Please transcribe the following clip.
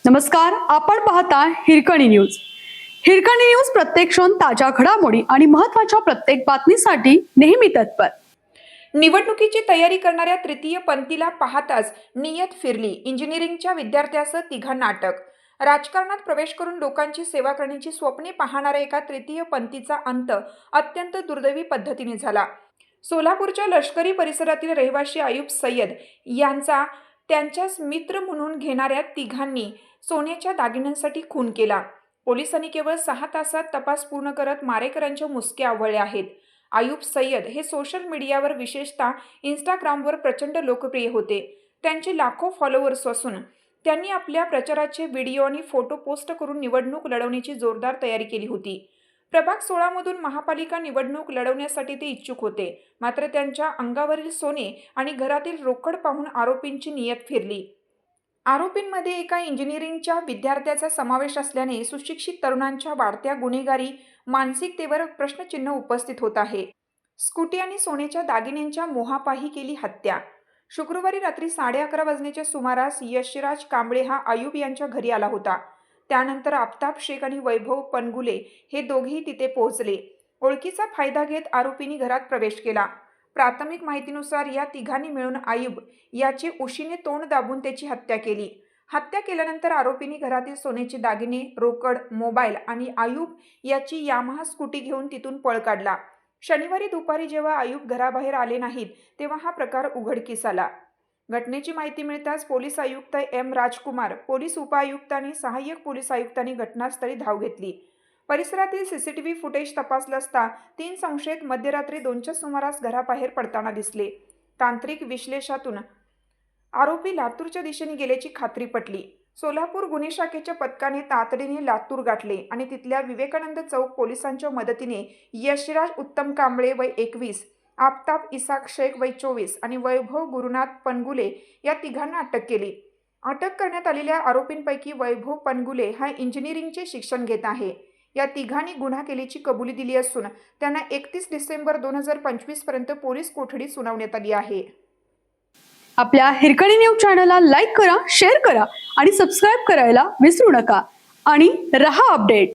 नमस्कार, आपण पाहता हिरकणी न्यूज. हिरकणी न्यूज प्रत्येक क्षण ताज्या घडामोडी आणि महत्त्वाच्या प्रत्येक बातमीसाठी नेहमी तत्पर. निवडणुकीची तयारी करणाऱ्या तृतीय पंथीला पाहताच नियत फिरली. इंजिनिअरिंगच्या विद्यार्थ्याचं तिघांना अटक. राजकारणात प्रवेश करून लोकांची सेवा करण्याची स्वप्ने पाहणाऱ्या एका तृतीय पंथीचा अंत अत्यंत दुर्दैवी पद्धतीने झाला. सोलापूरच्या लष्करी परिसरातील रहिवासी आयुब सय्यद यांचा त्यांच्याच मित्र म्हणून घेणाऱ्या तिघांनी सोन्याच्या दागिन्यांसाठी खून केला. पोलिसांनी केवळ 6 तासात तपास पूर्ण करत मारेकऱ्यांच्या मुसक्या आवळल्या आहेत. आयुब सय्यद हे सोशल मीडियावर विशेषतः इंस्टाग्रामवर प्रचंड लोकप्रिय होते. त्यांचे लाखो फॉलोअर्स असून त्यांनी आपल्या प्रचाराचे व्हिडिओ आणि फोटो पोस्ट करून निवडणूक लढवण्याची जोरदार तयारी केली होती. प्रभाग 16 मधून महापालिका निवडणूक लढवण्यासाठी ते इच्छुक होते. मात्र त्यांच्या अंगावरील सोने आणि घरातील रोकड पाहून आरोपींची नियत फिरली. आरोपींमध्ये एका इंजिनिअरिंगच्या विद्यार्थ्याचा समावेश असल्याने सुशिक्षित तरुणांच्या वाढत्या गुन्हेगारी मानसिकतेवर प्रश्नचिन्ह उपस्थित होत आहे. स्कूटी आणि सोन्याच्या दागिन्यांच्या मोहापायी केली हत्या. शुक्रवारी रात्री 11:30 वाजण्याच्या सुमारास यशराज कांबळे हा आयुब यांच्या घरी आला होता. त्यानंतर आफताब शेख आणि वैभव पनगुले हे दोघेही तिथे पोहोचले. ओळखीचा फायदा घेत आरोपींनी घरात प्रवेश केला. प्राथमिक माहितीनुसार या तिघांनी मिळून आयुब याचे उशीने तोंड दाबून त्याची हत्या केली. हत्या केल्यानंतर आरोपींनी घरातील सोन्याचे दागिने, रोकड, मोबाईल आणि आयुब याची यामाहा स्कूटी घेऊन तिथून पळ काढला. शनिवारी दुपारी जेव्हा आयुब घराबाहेर आले नाहीत तेव्हा हा प्रकार उघडकीस आला. घटनेची माहिती मिळताच पोलीस आयुक्त एम राजकुमार, पोलीस उपआयुक्त आणि सहाय्यक पोलीस आयुक्तांनी घटनास्थळी धाव घेतली. परिसरातील सीसीटीव्ही फुटेज तपासलं असता 3 संशयित मध्यरात्री 2च्या सुमारास घराबाहेर पडताना दिसले. तांत्रिक विश्लेषणातून आरोपी लातूरच्या दिशेने गेल्याची खात्री पटली. सोलापूर गुन्हे शाखेच्या पथकाने तातडीने लातूर गाठले आणि तिथल्या विवेकानंद चौक पोलिसांच्या मदतीने यशराज उत्तम कांबळे वय 21, आफताब इसाक शेख वय 24 आणि वैभव गुरुनाथ पनगुले या तिघांना अटक केली. अटक करण्यात आलेल्या आरोपींपैकी वैभव पनगुले हा इंजिनिअरिंगचे शिक्षण घेत आहे. या तिघांनी गुन्हा केल्याची कबुली दिली असून त्यांना 31 डिसेंबर 2025 पर्यंत पोलीस कोठडी सुनावण्यात आली आहे. आपल्या हिरकणी न्यूज चॅनलला लाईक करा, शेअर करा आणि सबस्क्राईब करायला विसरू नका आणि रहा अपडेट.